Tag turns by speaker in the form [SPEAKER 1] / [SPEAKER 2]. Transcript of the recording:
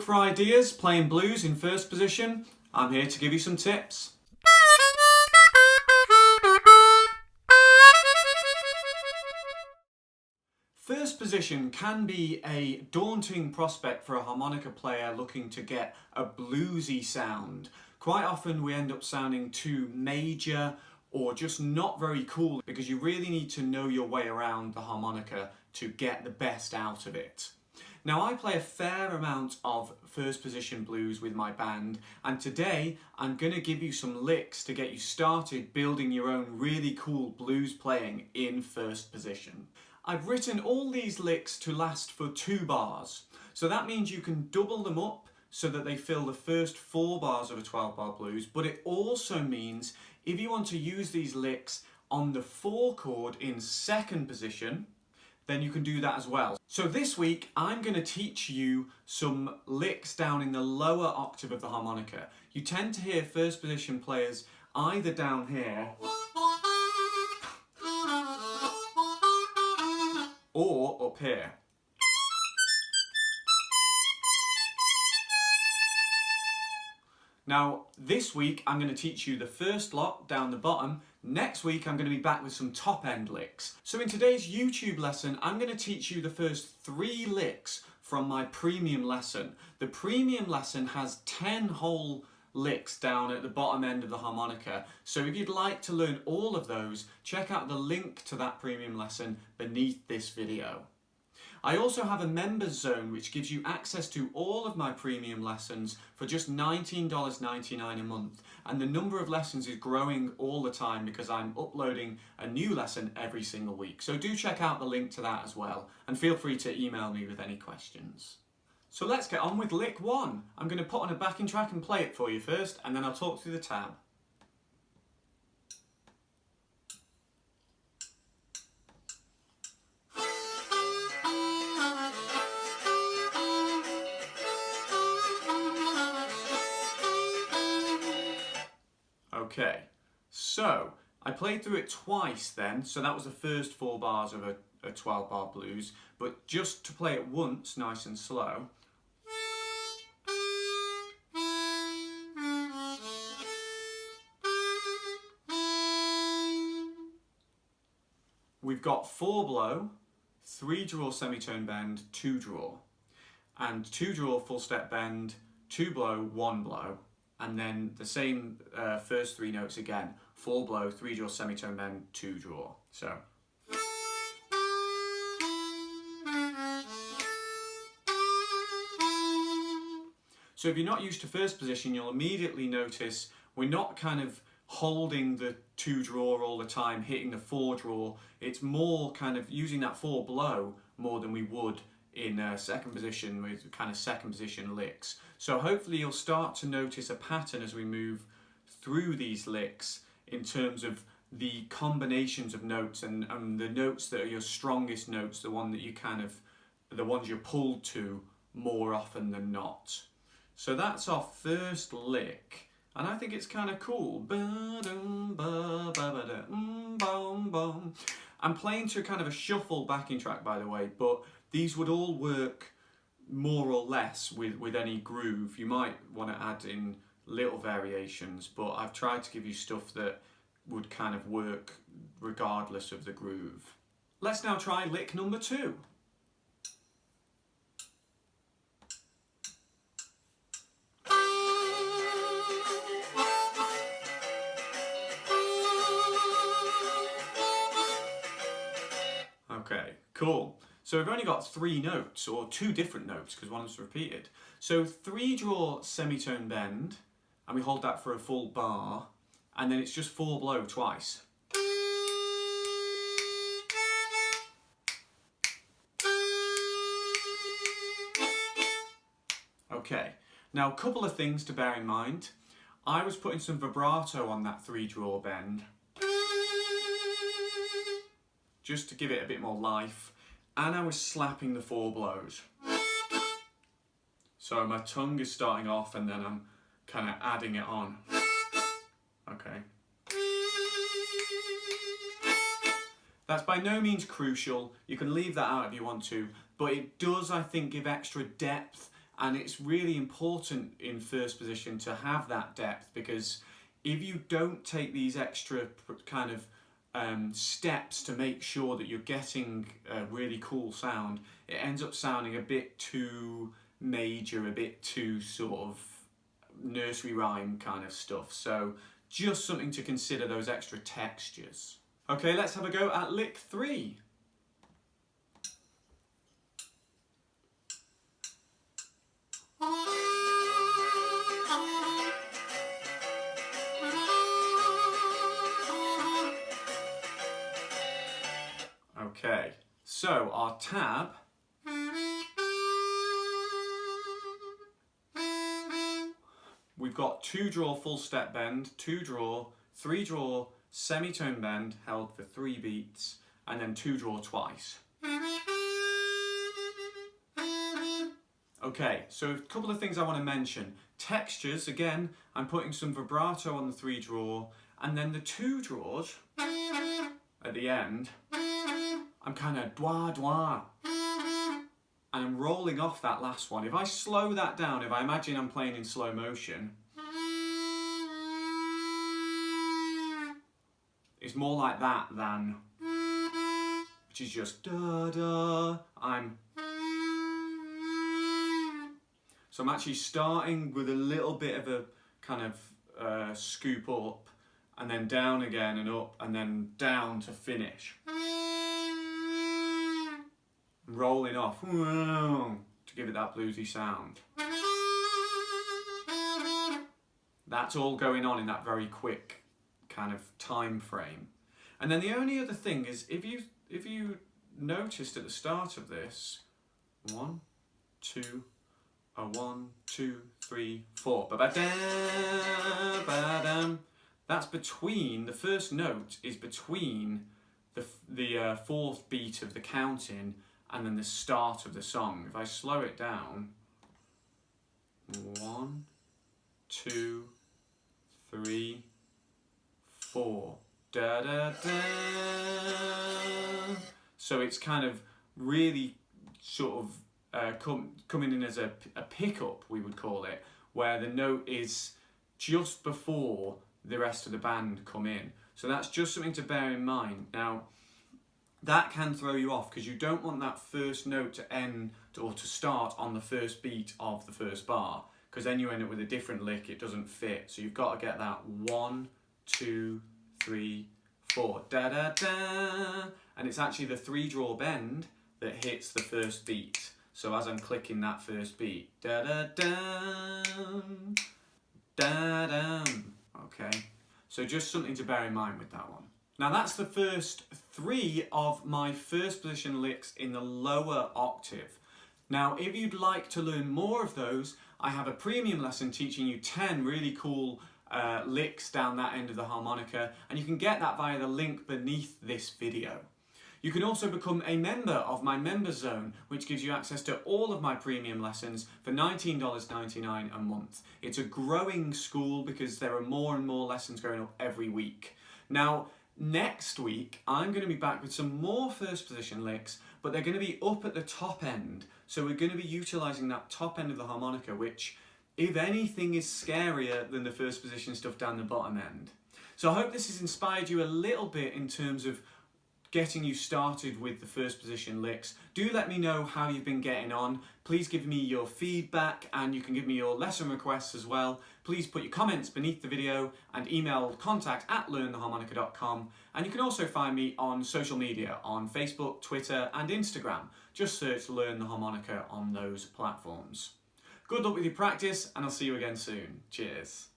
[SPEAKER 1] for ideas playing blues in first position? I'm here to give you some tips. First position can be a daunting prospect for a harmonica player looking to get a bluesy sound. Quite often we end up sounding too major or just not very cool because you really need to know your way around the harmonica to get the best out of it. Now I play a fair amount of first position blues with my band, and today I'm going to give you some licks to get you started building your own really cool blues playing in first position. I've written all these licks to last for 2 bars, so that means you can double them up so that they fill the first 4 bars of a 12-bar blues, but it also means if you want to use these licks on the 4 chord in second position, then you can do that as well. So this week I'm going to teach you some licks down in the lower octave of the harmonica. You tend to hear first position players either down here or up here. Now this week I'm going to teach you the first lot down the bottom. Next week I'm going to be back with some top end licks. So in today's YouTube lesson I'm going to teach you the first 3 licks from my premium lesson. The premium lesson has 10 whole licks down at the bottom end of the harmonica. So if you'd like to learn all of those, check out the link to that premium lesson beneath this video. I also have a members zone which gives you access to all of my premium lessons for just $19.99 a month, and the number of lessons is growing all the time because I'm uploading a new lesson every single week. So do check out the link to that as well, and feel free to email me with any questions. So let's get on with lick 1. I'm going to put on a backing track and play it for you first, and then I'll talk through the tab. Okay, so I played through it twice then, so that was the first 4 bars of a 12-bar blues, but just to play it once, nice and slow. We've got 4 blow, 3 draw semitone bend, 2 draw, and 2 draw full step bend, 2 blow, 1 blow. And then the same first 3 notes again, 4 blow, 3 draw semitone bend, 2 draw. So if you're not used to first position, you'll immediately notice we're not kind of holding the 2 draw all the time, hitting the 4 draw. It's more kind of using that 4 blow more than we would in second position with kind of second position licks. So hopefully you'll start to notice a pattern as we move through these licks in terms of the combinations of notes and the notes that are your strongest notes, the ones you're pulled to more often than not. So that's our first lick, and I think it's kind of cool. I'm playing to kind of a shuffle backing track, by the way, but these would all work more or less with any groove. You might want to add in little variations, but I've tried to give you stuff that would kind of work regardless of the groove. Let's now try lick number 2. Okay, cool. So we've only got 3 notes, or 2 different notes, because one's repeated. So 3 draw semitone bend, and we hold that for a full bar, and then it's just 4 blow twice. Okay, now a couple of things to bear in mind. I was putting some vibrato on that 3 draw bend, just to give it a bit more life. And I was slapping the 4 blows. So my tongue is starting off and then I'm kind of adding it on. Okay. That's by no means crucial. You can leave that out if you want to, but it does, I think, give extra depth And it's really important in first position to have that depth, because if you don't take these extra kind of steps to make sure that you're getting a really cool sound, it ends up sounding a bit too major, a bit too sort of nursery rhyme kind of stuff. So just something to consider, those extra textures. Okay, let's have a go at lick 3. Okay, so our tab we've got 2 draw full step bend, 2 draw, 3 draw semitone bend held for 3 beats, and then 2 draw twice. Okay, so a couple of things I want to mention. Textures, again, I'm putting some vibrato on the 3 draw, and then the 2 draws at the end, I'm kind of dwa dwa, and I'm rolling off that last one. If I slow that down, if I imagine I'm playing in slow motion, it's more like that than, which is just da da. So I'm actually starting with a little bit of a kind of scoop up, and then down again and up, and then down to finish. Rolling off to give it that bluesy sound. That's all going on in that very quick kind of time frame. And then the only other thing is, if you noticed at the start of this, 1, 2, 1, 2, 3, 4. Ba-ba-dam, ba-dam. That's between, the first note is between the fourth beat of the counting and then the start of the song. If I slow it down, 1, 2, 3, 4. Da da da. So it's kind of really sort of coming in as a pickup, we would call it, where the note is just before the rest of the band come in. So that's just something to bear in mind. Now, that can throw you off because you don't want that first note to end or to start on the first beat of the first bar, because then you end up with a different lick, it doesn't fit. So you've got to get that 1, 2, 3, 4, da da da, and it's actually the 3 draw bend that hits the first beat. So as I'm clicking that first beat, da da da, da da. Okay, so just something to bear in mind with that one. Now that's the first 3 of my first position licks in the lower octave. Now if you'd like to learn more of those, I have a premium lesson teaching you 10 really cool licks down that end of the harmonica, and you can get that via the link beneath this video. You can also become a member of my member zone, which gives you access to all of my premium lessons for $19.99 a month. It's a growing school because there are more and more lessons going up every week. Now, next week, I'm going to be back with some more first position licks, but they're going to be up at the top end. So we're going to be utilising that top end of the harmonica, which, if anything, is scarier than the first position stuff down the bottom end. So I hope this has inspired you a little bit in terms of getting you started with the first position licks. Do let me know how you've been getting on. Please give me your feedback, and you can give me your lesson requests as well. Please put your comments beneath the video and email contact@LearnTheHarmonica.com. And you can also find me on social media on Facebook, Twitter and Instagram. Just search Learn the Harmonica on those platforms. Good luck with your practice, and I'll see you again soon. Cheers.